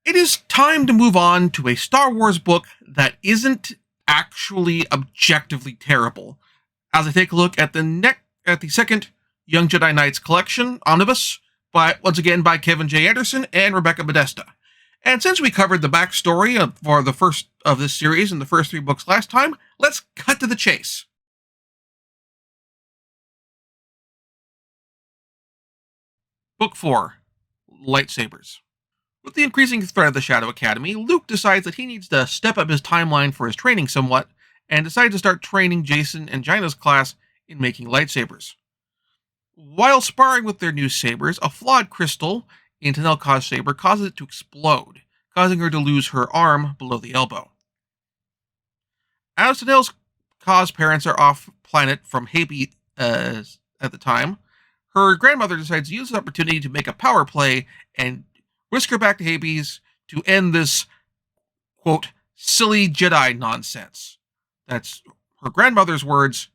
It is time to move on to a Star Wars book that isn't actually objectively terrible. As I take a look at the second Young Jedi Knights collection omnibus, once again by Kevin J. Anderson and Rebecca Modesta. And since we covered the backstory for the first of this series in the first three books last time, let's cut to the chase. Book 4, Lightsabers. With the increasing threat of the Shadow Academy, Luke decides that he needs to step up his timeline for his training somewhat, and decides to start training Jason and Jaina's class in making lightsabers. While sparring with their new sabers, a flawed crystal in Tanelka's saber causes it to explode, causing her to lose her arm below the elbow. As Tanelka's parents are off planet from Hapi at the time, her grandmother decides to use the opportunity to make a power play and whisk her back to Hades to end this, quote, silly Jedi nonsense. That's her grandmother's words,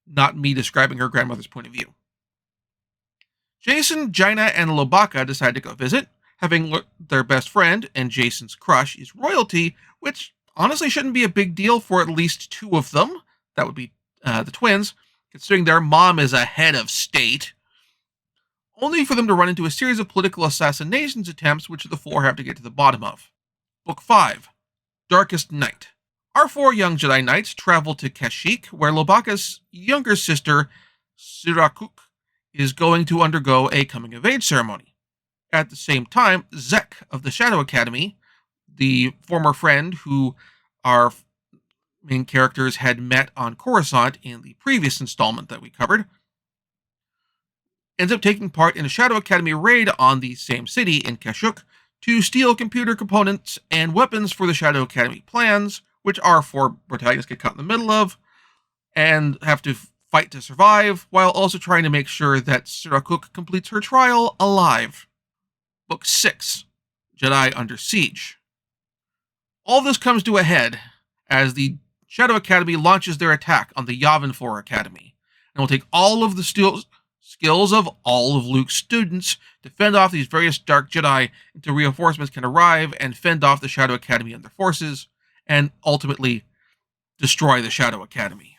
not me describing her grandmother's point of view. Jason, Jaina, and Lobaka decide to go visit, having their best friend and Jason's crush is royalty, which honestly shouldn't be a big deal for at least two of them. That would be the twins, considering their mom is a head of state. Only for them to run into a series of political assassinations attempts, which the four have to get to the bottom of. Book 5, Darkest Night. Our four young Jedi Knights travel to Kashyyyk, where Lobaka's younger sister, Sirakuk, is going to undergo a coming-of-age ceremony. At the same time, Zek of the Shadow Academy, the former friend who our main characters had met on Coruscant in the previous installment that we covered, ends up taking part in a Shadow Academy raid on the same city in Kashyyyk to steal computer components and weapons for the Shadow Academy plans, which our four protagonists get caught in the middle of, and have to fight to survive, while also trying to make sure that Sirakuk completes her trial alive. Book 6, Jedi Under Siege. All this comes to a head as the Shadow Academy launches their attack on the Yavin 4 Academy, and will take all of the skills of all of Luke's students to fend off these various Dark Jedi until reinforcements can arrive and fend off the Shadow Academy and their forces, and ultimately destroy the Shadow Academy.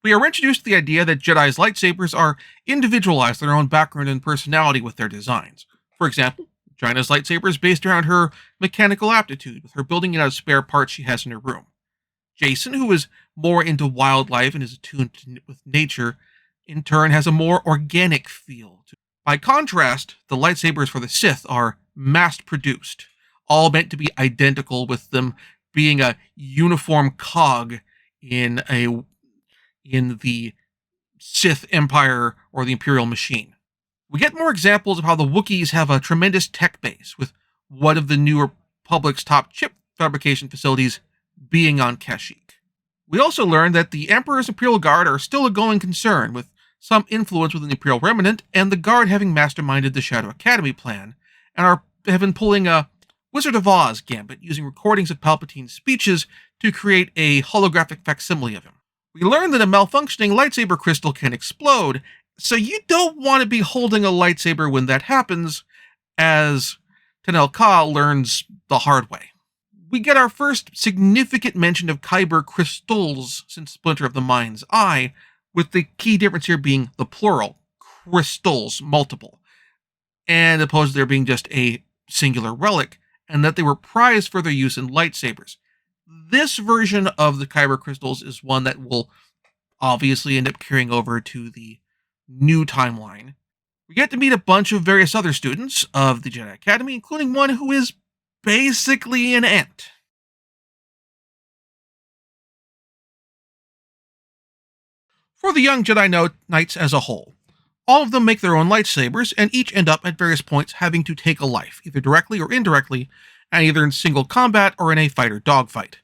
We are introduced to the idea that Jedi's lightsabers are individualized in their own background and personality with their designs. For example, Jaina's lightsaber is based around her mechanical aptitude, with her building it out of spare parts she has in her room. Jason, who is more into wildlife and is attuned with nature, in turn has a more organic feel. By contrast, the lightsabers for the Sith are mass-produced, all meant to be identical, with them being a uniform cog in the Sith Empire or the Imperial machine. We get more examples of how the Wookiees have a tremendous tech base, with one of the New Republic's top chip fabrication facilities being on Kashyyyk. We also learn that the Emperor's Imperial Guard are still a going concern, with some influence within the Imperial Remnant, and the Guard having masterminded the Shadow Academy plan, and have been pulling a Wizard of Oz gambit, using recordings of Palpatine's speeches to create a holographic facsimile of him. We learn that a malfunctioning lightsaber crystal can explode, so you don't want to be holding a lightsaber when that happens, as Tenel Ka learns the hard way. We get our first significant mention of Kyber crystals since Splinter of the Mind's Eye, with the key difference here being the plural, crystals, multiple, and opposed to there being just a singular relic, and that they were prized for their use in lightsabers. This version of the Kyber crystals is one that will obviously end up carrying over to the new timeline. We get to meet a bunch of various other students of the Jedi Academy, including one who is basically an ant. For the Young Jedi Knights as a whole, all of them make their own lightsabers, and each end up at various points having to take a life, either directly or indirectly, and either in single combat or in a fighter dogfight.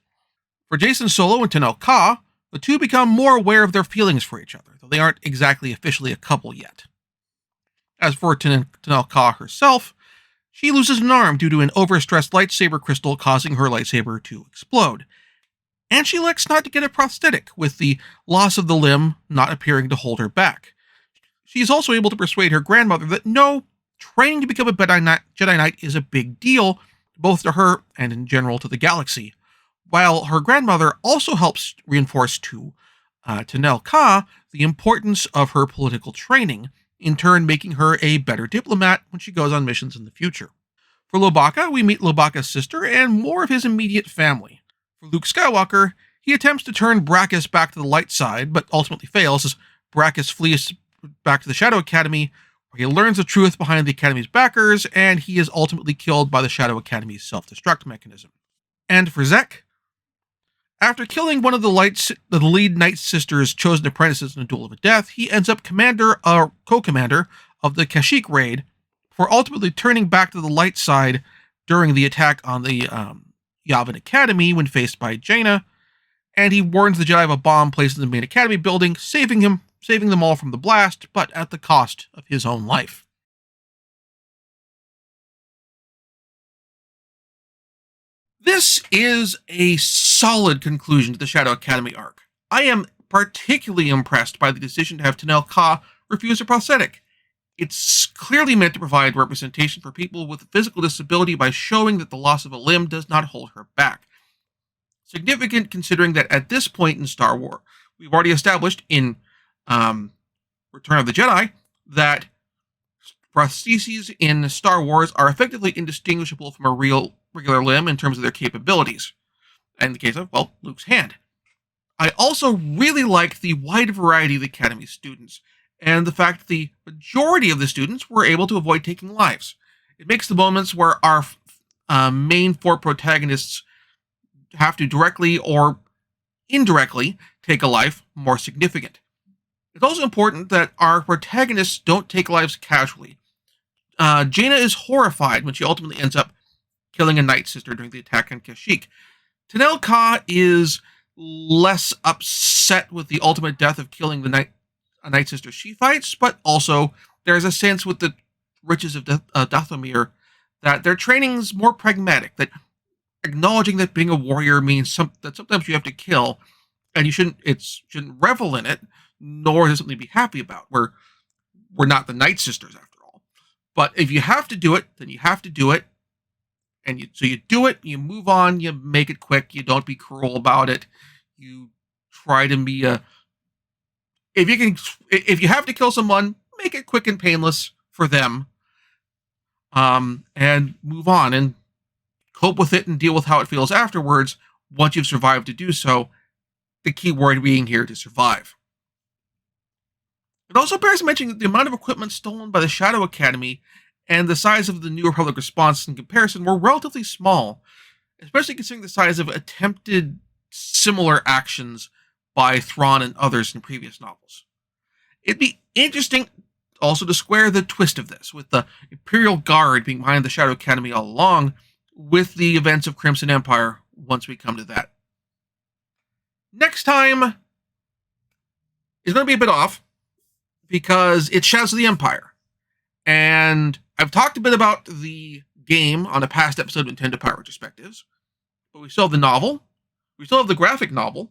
For Jacen Solo and Tenel Ka, the two become more aware of their feelings for each other, though they aren't exactly officially a couple yet. As for Tenel Ka herself, she loses an arm due to an overstressed lightsaber crystal causing her lightsaber to explode, and she elects not to get a prosthetic, with the loss of the limb not appearing to hold her back. She is also able to persuade her grandmother that no, training to become a Jedi Knight is a big deal, both to her and in general to the galaxy, while her grandmother also helps reinforce to Tenel Ka the importance of her political training, in turn making her a better diplomat when she goes on missions in the future. For Lobaka, we meet Lobaka's sister and more of his immediate family. For Luke Skywalker, he attempts to turn Brackus back to the light side, but ultimately fails as Brackus flees back to the Shadow Academy, where he learns the truth behind the Academy's backers, and he is ultimately killed by the Shadow Academy's self-destruct mechanism. And for Zek, after killing one of the lead Night Sisters' chosen apprentices in a duel of a death, he ends up co-commander of the Kashyyyk raid, before ultimately turning back to the light side during the attack on the Yavin Academy when faced by Jaina, and he warns the Jedi of a bomb placed in the main Academy building, saving them all from the blast, but at the cost of his own life. This is a solid conclusion to the Shadow Academy arc. I am particularly impressed by the decision to have Tenel Ka refuse a prosthetic. It's clearly meant to provide representation for people with physical disability by showing that the loss of a limb does not hold her back. Significant considering that at this point in Star Wars, we've already established in Return of the Jedi that prostheses in Star Wars are effectively indistinguishable from a regular limb in terms of their capabilities. In the case of, well, Luke's hand. I also really like the wide variety of the Academy students, and the fact that the majority of the students were able to avoid taking lives. It makes the moments where our main four protagonists have to directly or indirectly take a life more significant. It's also important that our protagonists don't take lives casually. Jaina is horrified when she ultimately ends up killing a Night Sister during the attack on Kashyyyk. Tenel Ka is less upset with the ultimate death of killing a Night Sister she fights, but also there's a sense with the riches of Dathomir that their training is more pragmatic, that acknowledging that being a warrior means that sometimes you have to kill, and you shouldn't revel in it, nor is it something to be happy about. We're not the Night Sisters after all. But if you have to do it, then you have to do it. And so you do it, you move on, you make it quick, you don't be cruel about it. You try to be if you have to kill someone, make it quick and painless for them. And move on and cope with it and deal with how it feels afterwards once you've survived to do so. The key word being here to survive. It also bears mentioning that the amount of equipment stolen by the Shadow Academy and the size of the New Republic response in comparison were relatively small, especially considering the size of attempted similar actions by Thrawn and others in previous novels. It'd be interesting also to square the twist of this, with the Imperial Guard being behind the Shadow Academy all along, with the events of Crimson Empire once we come to that. Next time is going to be a bit off, because it's Shadows of the Empire. And I've talked a bit about the game on a past episode of Nintendo Power Retrospectives, but we still have the novel, we still have the graphic novel,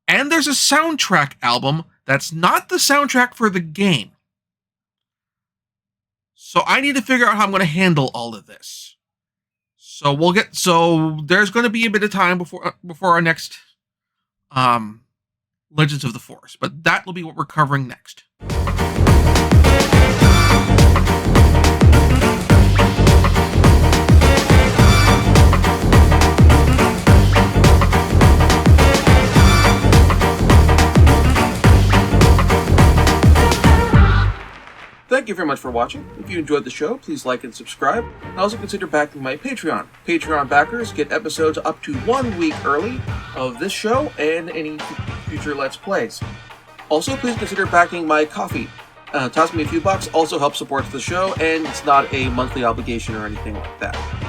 and and there's a soundtrack album that's not the soundtrack for the game. So I need to figure out how I'm going to handle all of this. So there's going to be a bit of time before our next Legends of the Force, but that will be what we're covering next. Thank you very much for watching. If you enjoyed the show, please like and subscribe. And also consider backing my Patreon. Patreon backers get episodes up to 1 week early of this show and any future Let's Plays. Also, please consider backing my Ko-fi. Toss me a few bucks also helps support the show, and it's not a monthly obligation or anything like that.